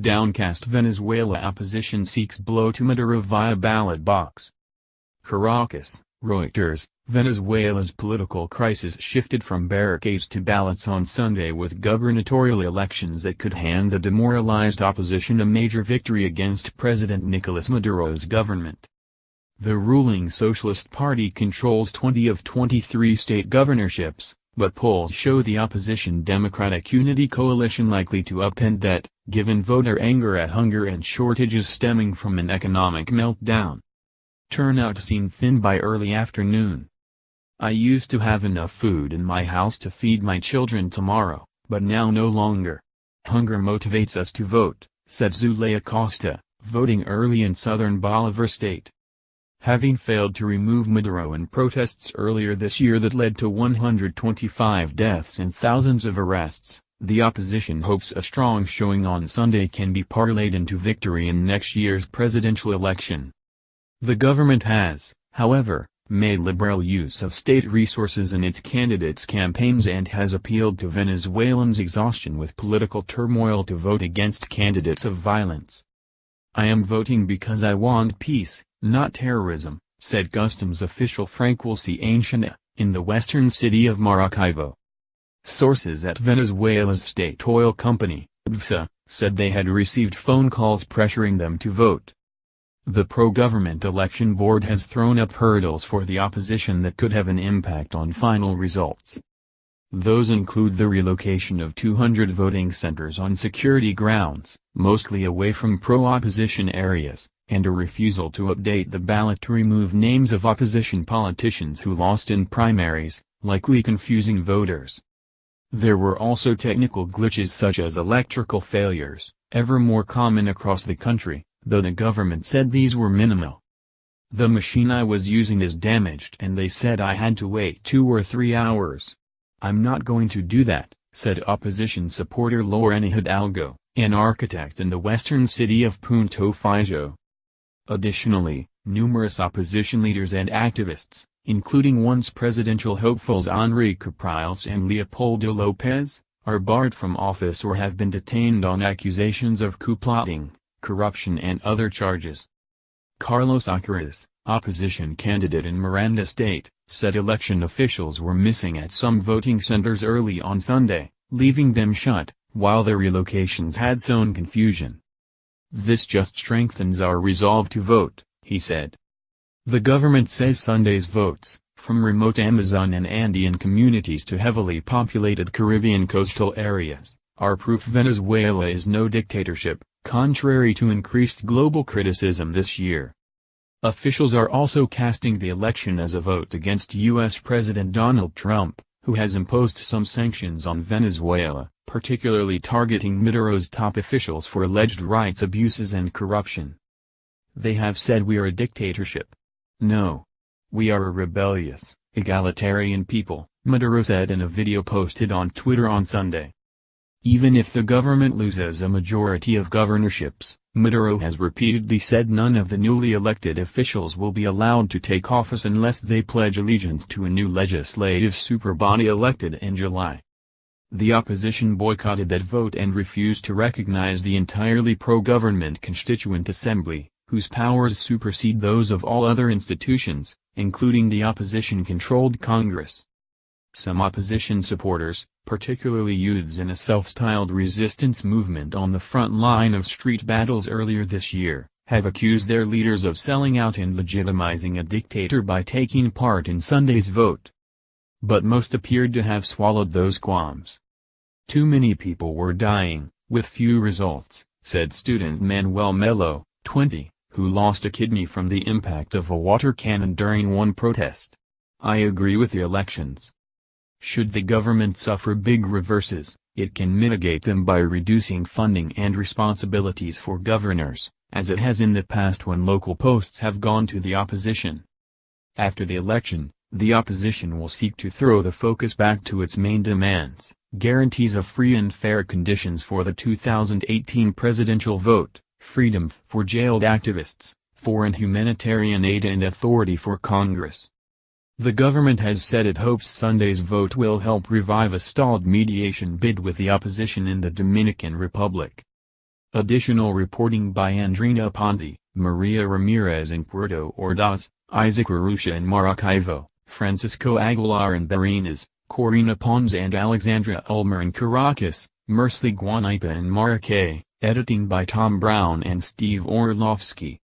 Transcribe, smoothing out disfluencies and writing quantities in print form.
Downcast Venezuela opposition seeks blow to Maduro via ballot box. Caracas, Reuters. Venezuela's political crisis shifted from barricades to ballots on Sunday with gubernatorial elections that could hand the demoralized opposition a major victory against President Nicolas Maduro's government. The ruling Socialist Party controls 20 of 23 state governorships, but polls show the opposition Democratic Unity Coalition likely to upend that, given voter anger at hunger and shortages stemming from an economic meltdown. Turnout seen thin by early afternoon. I used to have enough food in my house to feed my children tomorrow, but now no longer. Hunger motivates us to vote, said Zulay Acosta, voting early in southern Bolivar state. Having failed to remove Maduro in protests earlier this year that led to 125 deaths and thousands of arrests, the opposition hopes a strong showing on Sunday can be parlayed into victory in next year's presidential election. The government has, however, made liberal use of state resources in its candidates' campaigns and has appealed to Venezuelans' exhaustion with political turmoil to vote against candidates of violence. "I am voting because I want peace, not terrorism," said customs official Francois Cianchina, in the western city of Maracaibo. Sources at Venezuela's state oil company, PDVSA, said they had received phone calls pressuring them to vote. The pro-government election board has thrown up hurdles for the opposition that could have an impact on final results. Those include the relocation of 200 voting centers on security grounds, mostly away from pro-opposition areas, and a refusal to update the ballot to remove names of opposition politicians who lost in primaries, likely confusing voters. There were also technical glitches such as electrical failures, ever more common across the country, though the government said these were minimal. "The machine I was using is damaged and they said I had to wait 2 or 3 hours. I'm not going to do that," said opposition supporter Lorena Hidalgo, an architect in the western city of Punto Fijo. Additionally, numerous opposition leaders and activists, including once presidential hopefuls Enrique Capriles and Leopoldo Lopez, are barred from office or have been detained on accusations of coup plotting, corruption and other charges. Carlos Alcaraz, opposition candidate in Miranda State, said election officials were missing at some voting centers early on Sunday, leaving them shut, while their relocations had sown confusion. "This just strengthens our resolve to vote," he said. The government says Sunday's votes, from remote Amazon and Andean communities to heavily populated Caribbean coastal areas, are proof Venezuela is no dictatorship, contrary to increased global criticism this year. Officials are also casting the election as a vote against U.S. President Donald Trump, who has imposed some sanctions on Venezuela, particularly targeting Maduro's top officials for alleged rights abuses and corruption. "They have said we are a dictatorship. No. We are a rebellious, egalitarian people," Maduro said in a video posted on Twitter on Sunday. Even if the government loses a majority of governorships, Maduro has repeatedly said none of the newly elected officials will be allowed to take office unless they pledge allegiance to a new legislative superbody elected in July. The opposition boycotted that vote and refused to recognize the entirely pro-government Constituent Assembly, whose powers supersede those of all other institutions, including the opposition-controlled Congress. Some opposition supporters, particularly youths in a self-styled resistance movement on the front line of street battles earlier this year, have accused their leaders of selling out and legitimizing a dictator by taking part in Sunday's vote. But most appeared to have swallowed those qualms. "Too many people were dying, with few results," said student Manuel Melo, 20, who lost a kidney from the impact of a water cannon during one protest. "I agree with the elections. Should the government suffer big reverses, it can mitigate them by reducing funding and responsibilities for governors, as it has in the past when local posts have gone to the opposition." After the election, the opposition will seek to throw the focus back to its main demands: guarantees of free and fair conditions for the 2018 presidential vote, freedom for jailed activists, foreign humanitarian aid and authority for Congress. The government has said it hopes Sunday's vote will help revive a stalled mediation bid with the opposition in the Dominican Republic. Additional reporting by Andrina Ponte, Maria Ramirez in Puerto Ordaz, Isaac Arusha in Maracaibo, Francisco Aguilar in Barinas, Corina Pons and Alexandra Ulmer in Caracas, Mercy Guanipa in Maracay, editing by Tom Brown and Steve Orlovsky.